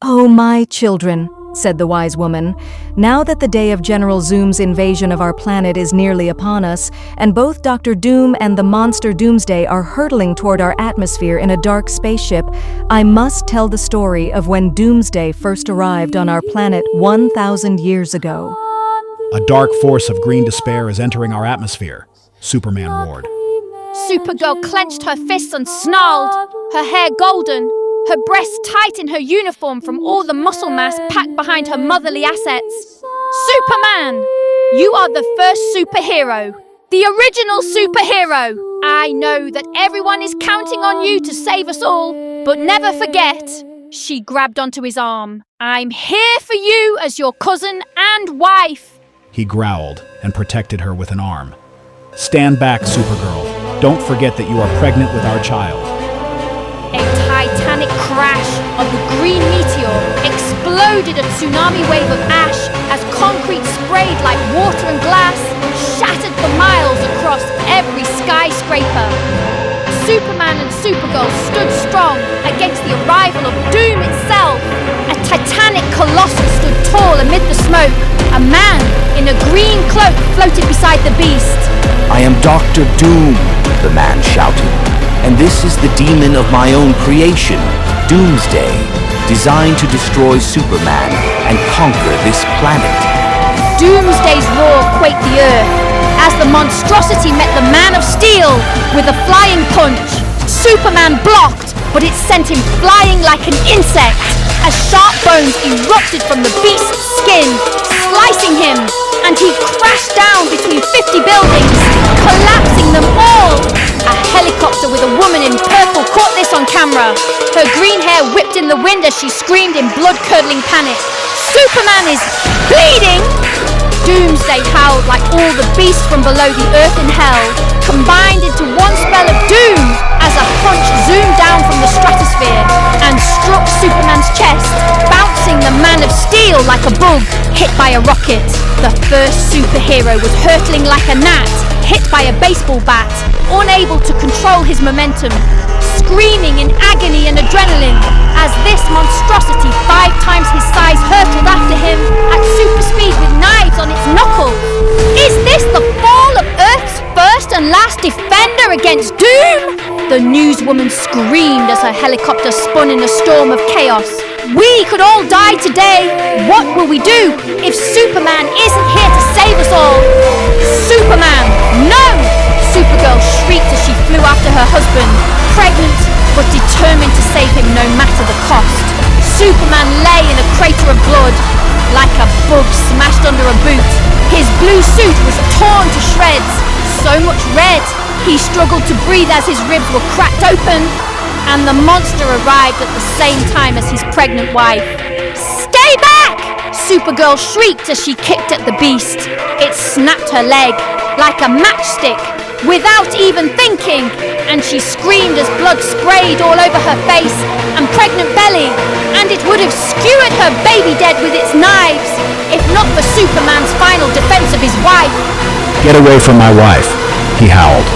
"Oh, my children," said the wise woman, "now that the day of General Zoom's invasion of our planet is nearly upon us, and both Dr. Doom and the monster Doomsday are hurtling toward our atmosphere in a dark spaceship, I must tell the story of when Doomsday first arrived on our planet 1,000 years ago." A dark force of green despair is entering our atmosphere, Superman roared. Supergirl clenched her fists and snarled, her hair golden, her breasts tight in her uniform from all the muscle mass packed behind her motherly assets. "Superman! You are the first superhero, the original superhero! I know that everyone is counting on you to save us all, but never forget," she grabbed onto his arm, "I'm here for you as your cousin and wife." He growled and protected her with an arm. "Stand back, Supergirl. Don't forget that you are pregnant with our child." A titanic crash of the green meteor exploded a tsunami wave of ash as concrete sprayed like water and glass, shattered for miles across every skyscraper. Superman and Supergirl stood strong against the arrival of Doom itself. A titanic colossal stood tall amid the smoke. A man in a green cloak floated beside the beast. "I am Dr. Doom," the man shouted, "and this is the demon of my own creation, Doomsday, designed to destroy Superman and conquer this planet." Doomsday's roar quaked the earth as the monstrosity met the Man of Steel with a flying punch. Superman blocked, but it sent him flying like an insect as sharp bones erupted from the beast's skin, slicing him, and he crashed down between 50 buildings, collapsing them all. A helicopter with a woman in purple caught this on camera. Her green hair whipped in the wind as she screamed in blood-curdling panic. "Superman is bleeding!" Doomsday howled like all the beasts from below the earth in hell, combined into one spell of doom as a punch zoomed down from the stratosphere and struck Superman's chest, bouncing the Man of Steel like a bug hit by a rocket. The first superhero was hurtling like a gnat, hit by a baseball bat, unable to control his momentum, screaming in agony and adrenaline as this monstrosity 5 times his size hurtled after him at super speed with knives on its knuckles. Is this the fall of Earth's first and last defender against Doom? The newswoman screamed as her helicopter spun in a storm of chaos. "We could all die today. What will we do if Superman isn't here to save us all?" "Superman, no!" Supergirl shrieked as she flew after her husband, pregnant but determined to save him no matter the cost. Superman lay in a crater of blood, like a bug smashed under a boot. His blue suit was torn to shreds, so much red, he struggled to breathe as his ribs were cracked open, and the monster arrived at the same time as his pregnant wife. "Stay back!" Supergirl shrieked as she kicked at the beast. It snapped her leg like a matchstick without even thinking, and she screamed as blood sprayed all over her face and pregnant belly, and it would have skewered her baby dead with its knives, if not for Superman's final defense of his wife. "Get away from my wife," he howled,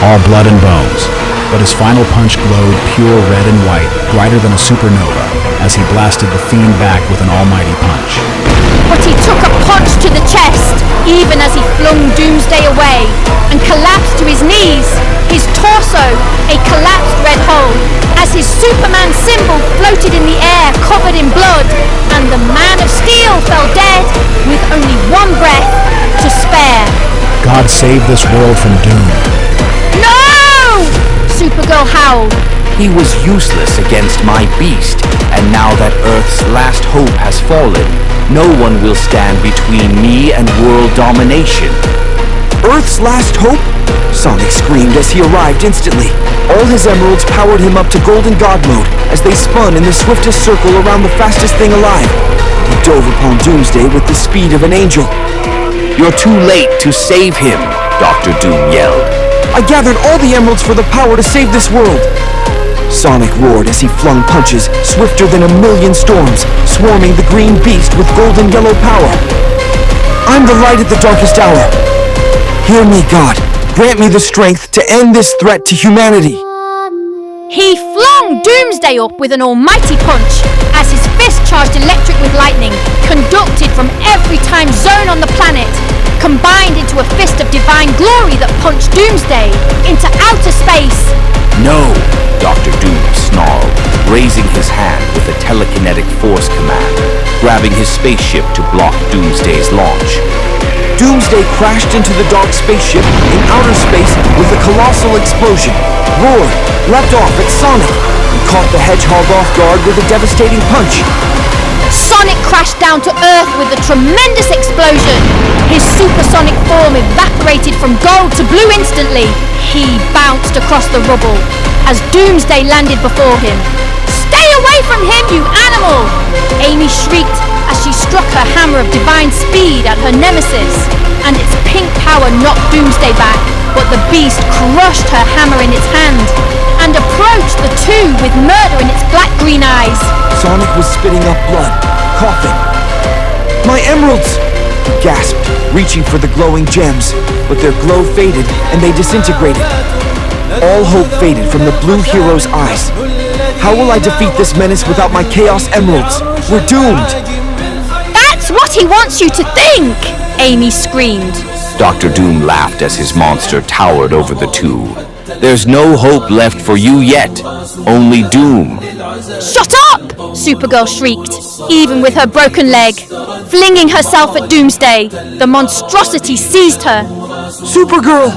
all blood and bones, but his final punch glowed pure red and white, brighter than a supernova, as he blasted the fiend back with an almighty punch. But he took a punch to the chest, even as he flung Doomsday away, and collapsed to his knees, his torso a collapsed red hole, as his Superman symbol floated in the air covered in blood, and the Man of Steel fell dead with only one breath to spare. "God save this world from Doom." "No!" Supergirl howled. "He was useless against my beast, and now that Earth's last hope has fallen, no one will stand between me and world domination." "Earth's last hope?" Sonic screamed as he arrived instantly. All his emeralds powered him up to Golden God mode as they spun in the swiftest circle around the fastest thing alive. He dove upon Doomsday with the speed of an angel. "You're too late to save him," Dr. Doom yelled. "I gathered all the emeralds for the power to save this world." Sonic roared as he flung punches swifter than a million storms, swarming the green beast with golden yellow power. "I'm the light at the darkest hour. Hear me, God. Grant me the strength to end this threat to humanity." He flung Doomsday up with an almighty punch as his fist charged electric with lightning, conducted from every time zone on the planet, combined into a fist of divine glory that punched Doomsday into outer space. No, Dr. Doom snarled, raising his hand with a telekinetic force command, grabbing his spaceship to block Doomsday's launch. Doomsday crashed into the dark spaceship in outer space with a colossal explosion, roared, leapt off at Sonic, and caught the Hedgehog off guard with a devastating punch. Sonic crashed down to Earth with a tremendous explosion. His supersonic form evaporated from gold to blue instantly. He bounced across the rubble as Doomsday landed before him. "Stay away from him, you animal!" Amy shrieked as she struck her hammer of divine speed at her nemesis, and its pink power knocked Doomsday back, but the beast crushed her hammer in its hand and approached the two with murder in its black-green eyes. Sonic was spitting up blood, coughing. "My emeralds!" he gasped, reaching for the glowing gems, but their glow faded and they disintegrated. All hope faded from the blue hero's eyes. How will I defeat this menace without my Chaos Emeralds? We're doomed! "That's what he wants you to think!" Amy screamed. Dr. Doom laughed as his monster towered over the two. "There's no hope left for you yet, only doom." "Shut up!" Supergirl shrieked, even with her broken leg. Flinging herself at Doomsday, the monstrosity seized her. Supergirl!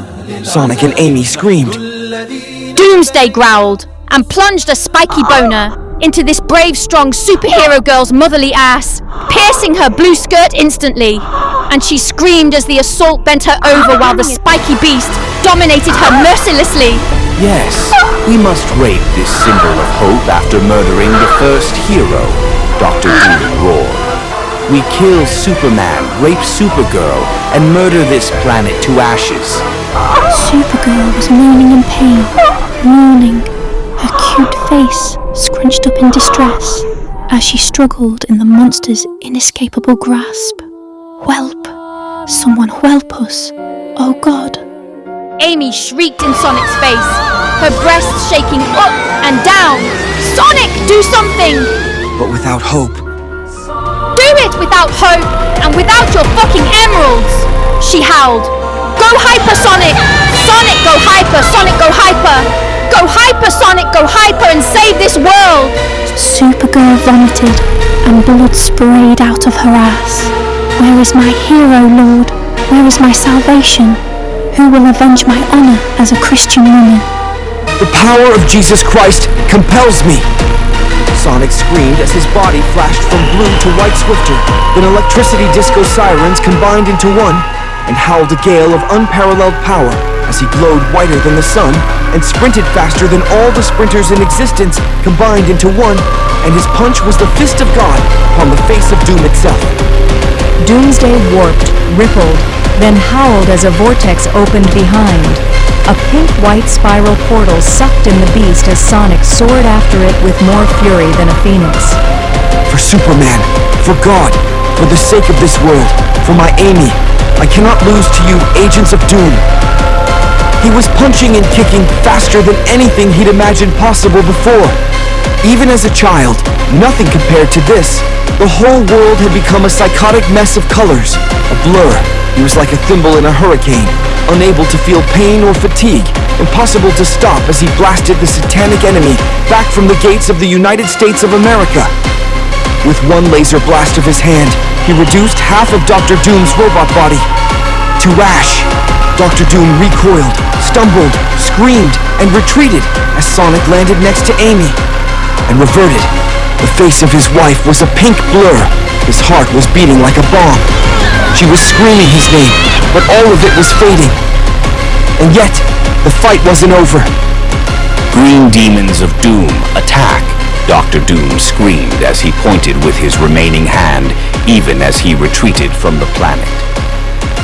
Sonic and Amy screamed. Doomsday growled and plunged a spiky boner into this brave, strong superhero girl's motherly ass, piercing her blue skirt instantly. And she screamed as the assault bent her over while the spiky beast dominated her mercilessly. "Yes, we must rape this symbol of hope after murdering the first hero," Dr. Doom roared. "We kill Superman, rape Supergirl, and murder this planet to ashes." Supergirl was moaning in pain, mourning, her cute face scrunched up in distress as she struggled in the monster's inescapable grasp. "Whelp! Someone whelp us! Oh God!" Amy shrieked in Sonic's face, her breasts shaking up and down. "Sonic, do something! But without hope. Do it without hope and without your fucking emeralds!" she howled. "Go hyper, Sonic! Sonic, go hyper! Sonic, go hyper! Go hyper, Sonic, go hyper and save this world!" Supergirl vomited and blood sprayed out of her ass. "Where is my hero, Lord? Where is my salvation? Who will avenge my honor as a Christian woman?" The power of Jesus Christ compels me! Sonic screamed as his body flashed from blue to white swifter. Then electricity disco sirens combined into one and howled a gale of unparalleled power as he glowed whiter than the sun and sprinted faster than all the sprinters in existence combined into one, and his punch was the fist of God upon the face of doom itself. Doomsday warped, rippled, then howled as a vortex opened behind. A pink-white spiral portal sucked in the beast as Sonic soared after it with more fury than a phoenix. For Superman, for God, for the sake of this world, for my Amy, I cannot lose to you, Agents of Doom. He was punching and kicking faster than anything he'd imagined possible before. Even as a child, nothing compared to this. The whole world had become a psychotic mess of colors, a blur. He was like a thimble in a hurricane, unable to feel pain or fatigue, impossible to stop as he blasted the satanic enemy back from the gates of the United States of America. With one laser blast of his hand, he reduced half of Dr. Doom's robot body to ash. Dr. Doom recoiled, stumbled, screamed, and retreated as Sonic landed next to Amy and reverted. The face of his wife was a pink blur. His heart was beating like a bomb. She was screaming his name, but all of it was fading. And yet, the fight wasn't over. "Green demons of doom, attack!" Dr. Doom screamed as he pointed with his remaining hand, even as he retreated from the planet.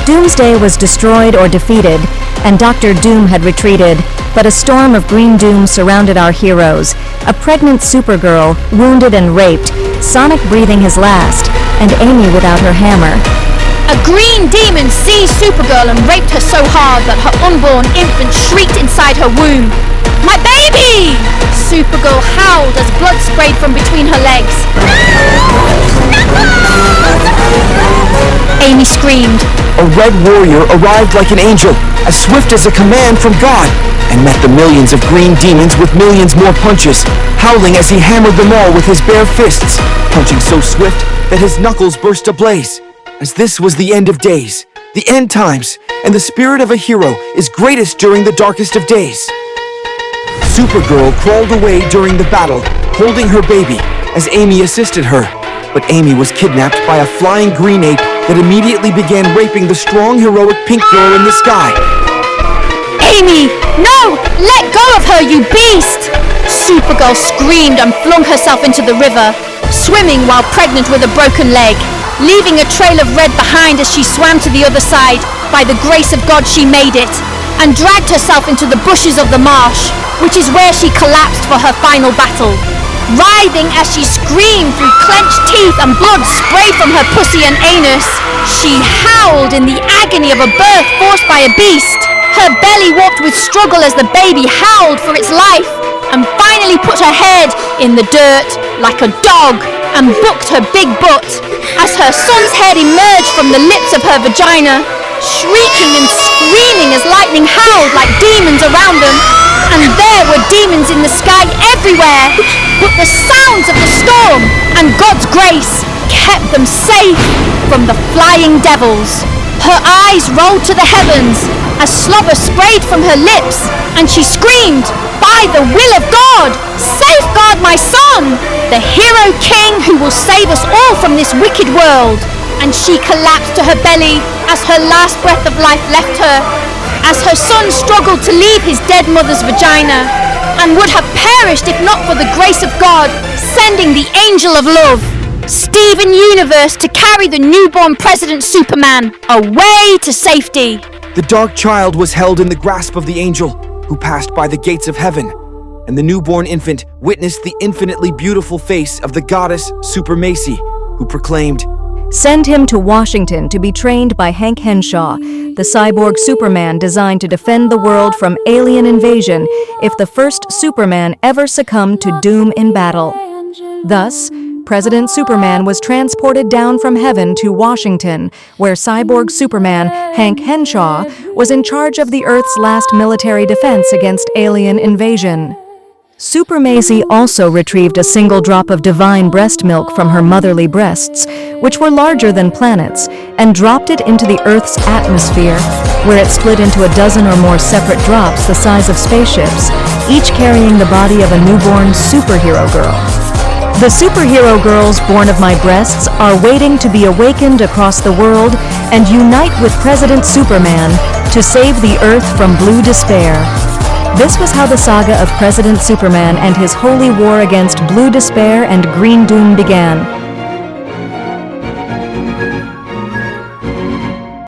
Doomsday was destroyed or defeated, and Dr. Doom had retreated, but a storm of green doom surrounded our heroes. A pregnant Supergirl, wounded and raped, Sonic breathing his last, and Amy without her hammer. A green demon seized Supergirl and raped her so hard that her unborn infant shrieked inside her womb. "My baby!" Supergirl howled as blood sprayed from between her legs. screamed. A red warrior arrived like an angel, as swift as a command from God, and met the millions of green demons with millions more punches, howling as he hammered them all with his bare fists, punching so swift that his knuckles burst ablaze. As this was the end of days, the end times, and the spirit of a hero is greatest during the darkest of days. Supergirl crawled away during the battle, holding her baby, as Amy assisted her. But Amy was kidnapped by a flying green ape that immediately began raping the strong, heroic pink girl in the sky. Amy! No! Let go of her, you beast! Supergirl screamed and flung herself into the river, swimming while pregnant with a broken leg, leaving a trail of red behind as she swam to the other side. By the grace of God, she made it, and dragged herself into the bushes of the marsh, which is where she collapsed for her final battle. Writhing as she screamed through clenched teeth and blood sprayed from her pussy and anus, she howled in the agony of a birth forced by a beast. Her belly walked with struggle as the baby howled for its life, and finally put her head in the dirt like a dog and booked her big butt as her son's head emerged from the lips of her vagina, shrieking and screaming as lightning howled like demons around them. And there were demons in the sky everywhere, but the sounds of the storm and God's grace kept them safe from the flying devils. Her eyes rolled to the heavens as slobber sprayed from her lips, and she screamed, "By the will of God, safeguard my son, the hero king who will save us all from this wicked world." And she collapsed to her belly as her last breath of life left her, as her son struggled to leave his dead mother's vagina, and would have perished if not for the grace of God sending the angel of love, Steven Universe, to carry the newborn President Superman away to safety. The dark child was held in the grasp of the angel, who passed by the gates of heaven, and the newborn infant witnessed the infinitely beautiful face of the goddess Supermacy, who proclaimed, Send him to Washington to be trained by Hank Henshaw, the cyborg Superman designed to defend the world from alien invasion if the first Superman ever succumbed to doom in battle. Thus, President Superman was transported down from heaven to Washington, where cyborg Superman Hank Henshaw was in charge of the Earth's last military defense against alien invasion. Supermacy also retrieved a single drop of divine breast milk from her motherly breasts, which were larger than planets, and dropped it into the Earth's atmosphere, where it split into a dozen or more separate drops the size of spaceships, each carrying the body of a newborn superhero girl. The superhero girls born of my breasts are waiting to be awakened across the world and unite with President Superman to save the Earth from blue despair. This was how the saga of President Superman and his holy war against blue despair and green doom began.